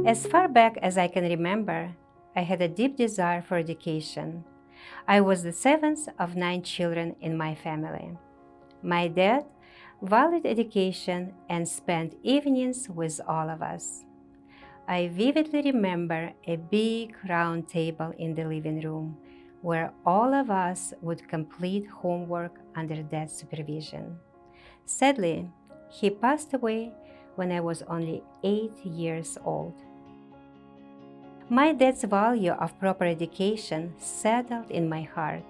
As far back as I can remember, I had a deep desire for education. I was the seventh of 9 children in my family. My dad valued education and spent evenings with all of us. I vividly remember a big round table in the living room where all of us would complete homework under Dad's supervision. Sadly, he passed away when I was only 8 years old. My dad's value of proper education settled in my heart.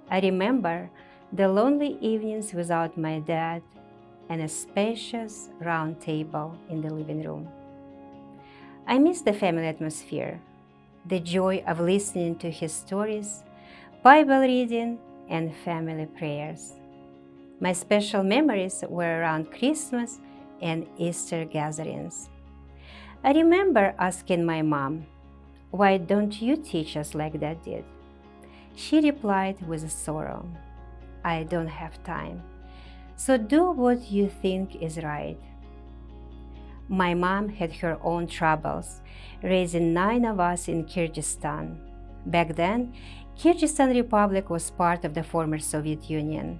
I remember the lonely evenings without my dad and a spacious round table in the living room. I miss the family atmosphere, the joy of listening to his stories, Bible reading, and family prayers. My special memories were around Christmas and Easter gatherings. I remember asking my mom, "Why don't you teach us like Dad did?" She replied with sorrow, "I don't have time, so do what you think is right." My mom had her own troubles, raising 9 of us in Kyrgyzstan. Back then, Kyrgyzstan Republic was part of the former Soviet Union.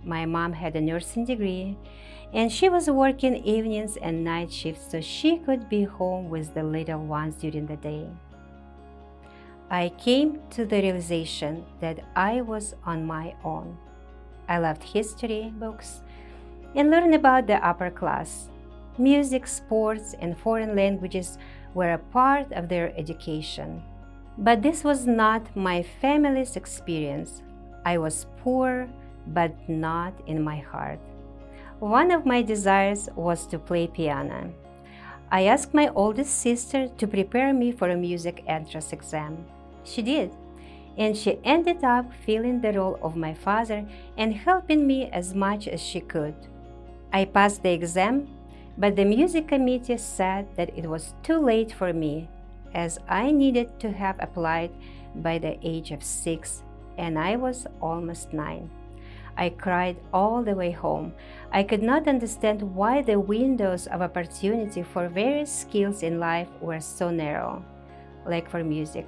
My mom had a nursing degree, and she was working evenings and night shifts so she could be home with the little ones during the day. I came to the realization that I was on my own. I loved history books and learned about the upper class. Music, sports, and foreign languages were a part of their education. But this was not my family's experience. I was poor, but not in my heart. One of my desires was to play piano. I asked my oldest sister to prepare me for a music entrance exam. She did, and she ended up filling the role of my father and helping me as much as she could. I passed the exam, but the music committee said that it was too late for me, as I needed to have applied by the age of 6, and I was almost 9. I cried all the way home. I could not understand why the windows of opportunity for various skills in life were so narrow, like for music.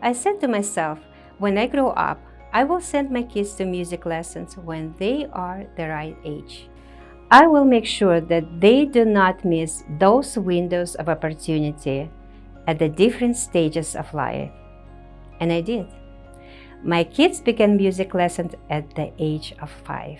I said to myself, when I grow up, I will send my kids to music lessons when they are the right age. I will make sure that they do not miss those windows of opportunity at the different stages of life. And I did. My kids began music lessons at the age of 5.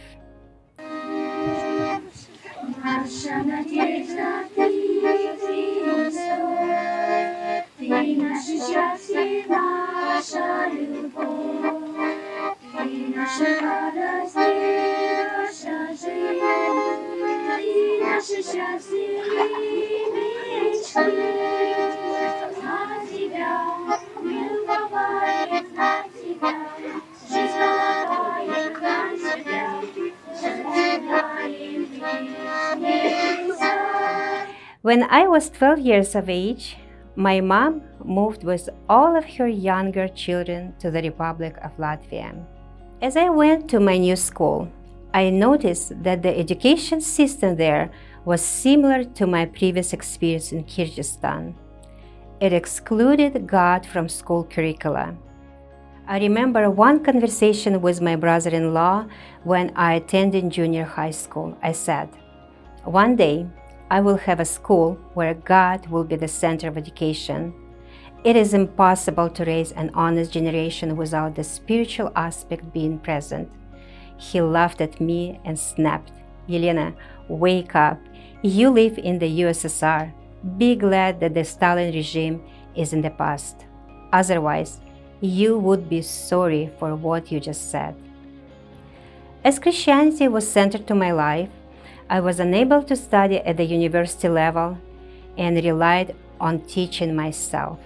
When I was 12 years of age, my mom moved with all of her younger children to the Republic of Latvia. As I went to my new school, I noticed that the education system there was similar to my previous experience in Kyrgyzstan. It excluded God from school curricula. I remember one conversation with my brother-in-law when I attended junior high school. I said, "One day, I will have a school where God will be the center of education. It is impossible to raise an honest generation without the spiritual aspect being present." He laughed at me and snapped, "Yelena, wake up. You live in the USSR. Be glad that the Stalin regime is in the past. Otherwise, you would be sorry for what you just said." As Christianity was centered to my life, I was unable to study at the university level and relied on teaching myself.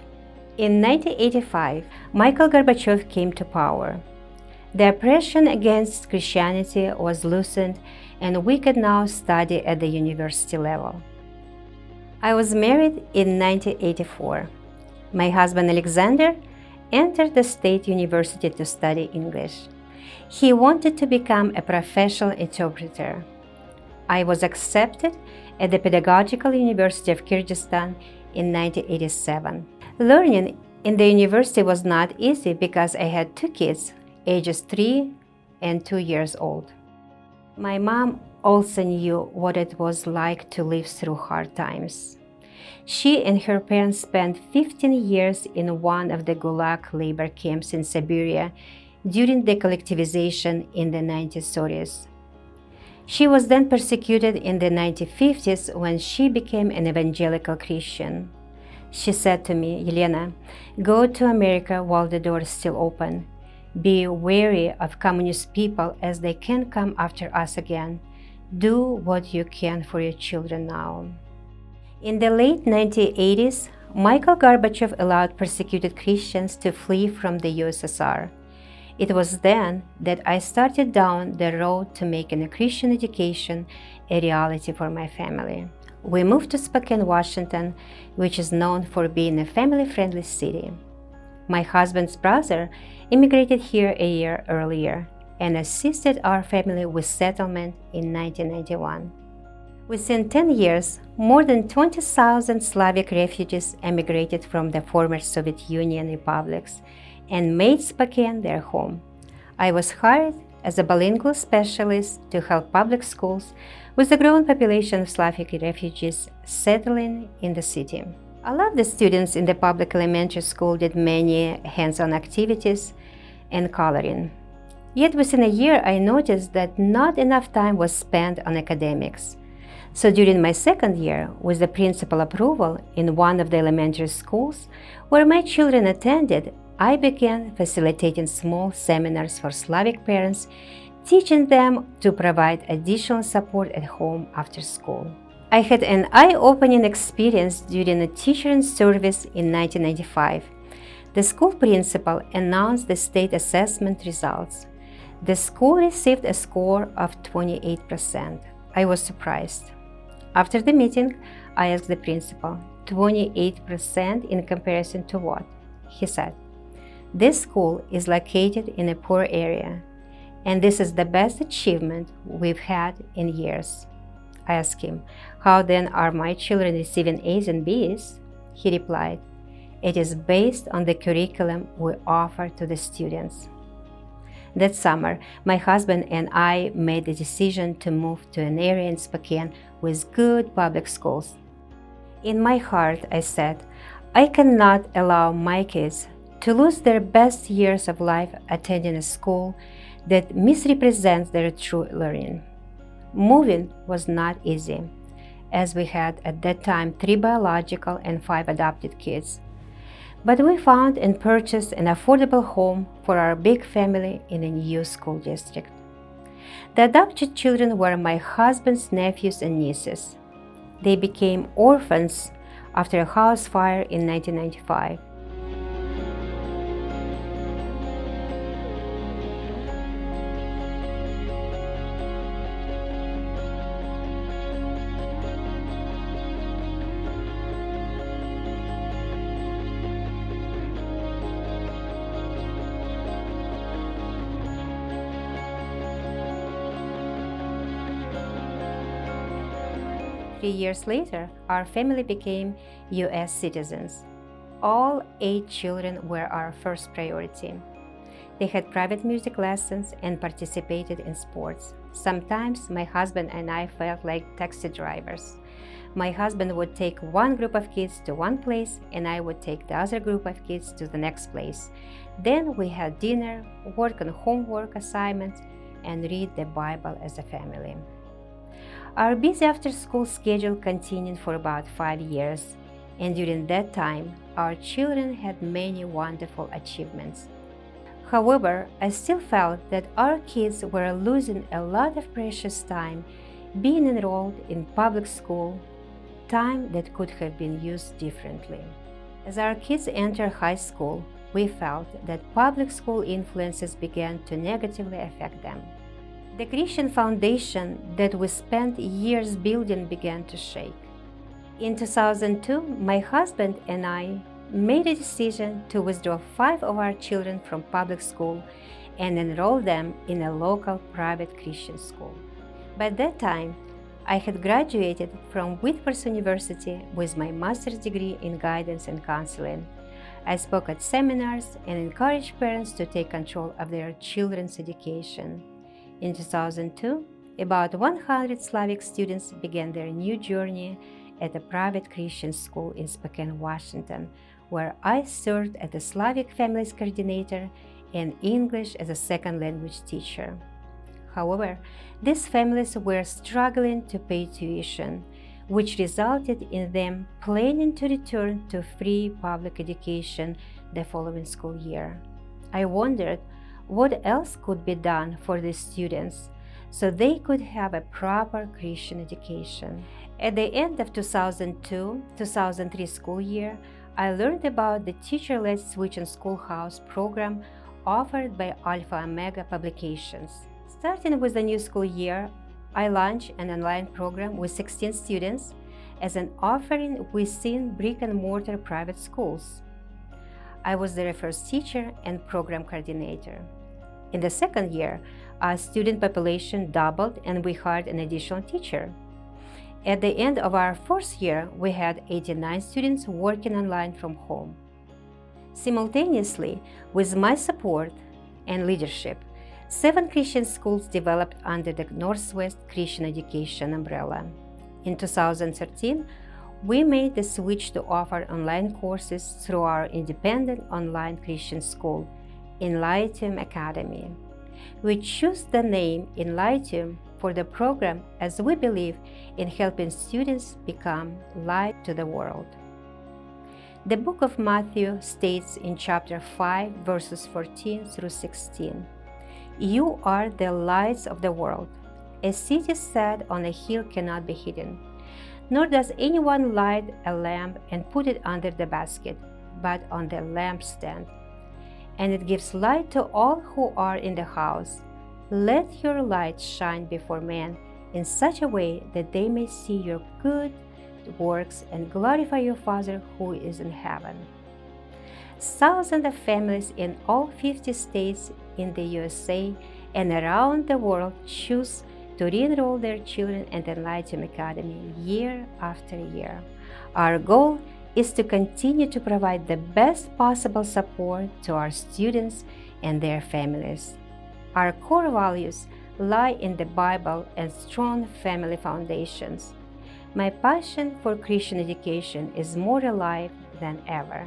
In 1985, Mikhail Gorbachev came to power. The oppression against Christianity was loosened, and we could now study at the university level. I was married in 1984. My husband Alexander entered the state university to study English. He wanted to become a professional interpreter. I was accepted at the Pedagogical University of Kyrgyzstan in 1987. Learning in the university was not easy because I had two kids, ages 3 and 2 years old. My mom also knew what it was like to live through hard times. She and her parents spent 15 years in one of the Gulag labor camps in Siberia during the collectivization in the 1930s. She was then persecuted in the 1950s when she became an evangelical Christian. She said to me, "Yelena, go to America while the door is still open. Be wary of communist people as they can come after us again. Do what you can for your children now." In the late 1980s, Mikhail Gorbachev allowed persecuted Christians to flee from the USSR. It was then that I started down the road to making a Christian education a reality for my family. We moved to Spokane, Washington, which is known for being a family-friendly city. My husband's brother immigrated here a year earlier and assisted our family with settlement in 1991. Within 10 years, more than 20,000 Slavic refugees emigrated from the former Soviet Union republics and made Spokane their home. I was hired as a bilingual specialist to help public schools with the growing population of Slavic refugees settling in the city. A lot of the students in the public elementary school did many hands-on activities and coloring. Yet within a year, I noticed that not enough time was spent on academics. So during my second year, with the principal approval in one of the elementary schools where my children attended, I began facilitating small seminars for Slavic parents, teaching them to provide additional support at home after school. I had an eye-opening experience during a teacher service in 1995. The school principal announced the state assessment results. The school received a score of 28%. I was surprised. After the meeting, I asked the principal, 28% in comparison to what? He said, "This school is located in a poor area, and this is the best achievement we've had in years." I asked him, "How then are my children receiving A's and B's?" He replied, "It is based on the curriculum we offer to the students." That summer, my husband and I made the decision to move to an area in Spokane with good public schools. In my heart, I said, I cannot allow my kids to lose their best years of life attending a school that misrepresents their true learning. Moving was not easy, as we had at that time 3 biological and 5 adopted kids. But we found and purchased an affordable home for our big family in a new school district. The adopted children were my husband's nephews and nieces. They became orphans after a house fire in 1995. 3 years later, our family became U.S. citizens. All 8 children were our first priority. They had private music lessons and participated in sports. Sometimes my husband and I felt like taxi drivers. My husband would take one group of kids to one place and I would take the other group of kids to the next place. Then we had dinner, work on homework assignments, and read the Bible as a family. Our busy after-school schedule continued for about 5 years, and during that time, our children had many wonderful achievements. However, I still felt that our kids were losing a lot of precious time being enrolled in public school, time that could have been used differently. As our kids entered high school, we felt that public school influences began to negatively affect them. The Christian foundation that we spent years building began to shake. In 2002, my husband and I made a decision to withdraw 5 of our children from public school and enroll them in a local private Christian school. By that time, I had graduated from Whitworth University with my master's degree in guidance and counseling. I spoke at seminars and encouraged parents to take control of their children's education. In 2002, about 100 Slavic students began their new journey at a private Christian school in Spokane, Washington, where I served as the Slavic Families Coordinator and English as a second language teacher. However, these families were struggling to pay tuition, which resulted in them planning to return to free public education the following school year. I wondered what else could be done for these students so they could have a proper Christian education. At the end of 2002-2003 school year, I learned about the teacher-led Switch and Schoolhouse program offered by Alpha Omega Publications. Starting with the new school year, I launched an online program with 16 students as an offering within brick-and-mortar private schools. I was their first teacher and program coordinator. In the second year, our student population doubled and we hired an additional teacher. At the end of our fourth year, we had 89 students working online from home. Simultaneously, with my support and leadership, 7 Christian schools developed under the Northwest Christian Education umbrella. In 2013, we made the switch to offer online courses through our independent online Christian school, Enlightium Academy. We choose the name Enlightium for the program as we believe in helping students become light to the world. The book of Matthew states in chapter 5, verses 14 through 16, "You are the lights of the world. A city set on a hill cannot be hidden. Nor does anyone light a lamp and put it under the basket, but on the lampstand. And it gives light to all who are in the house. Let your light shine before men in such a way that they may see your good works and glorify your Father who is in heaven." Thousands of families in all 50 states in the USA and around the world choose to re-enroll their children at the Enlightium Academy year after year. Our goal is to continue to provide the best possible support to our students and their families. Our core values lie in the Bible and strong family foundations. My passion for Christian education is more alive than ever.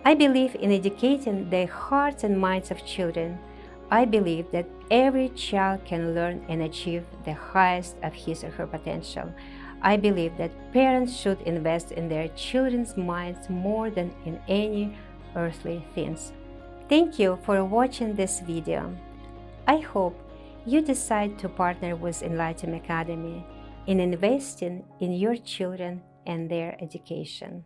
I believe in educating the hearts and minds of children. I believe that every child can learn and achieve the highest of his or her potential. I believe that parents should invest in their children's minds more than in any earthly things. Thank you for watching this video. I hope you decide to partner with Enlightium Academy in investing in your children and their education.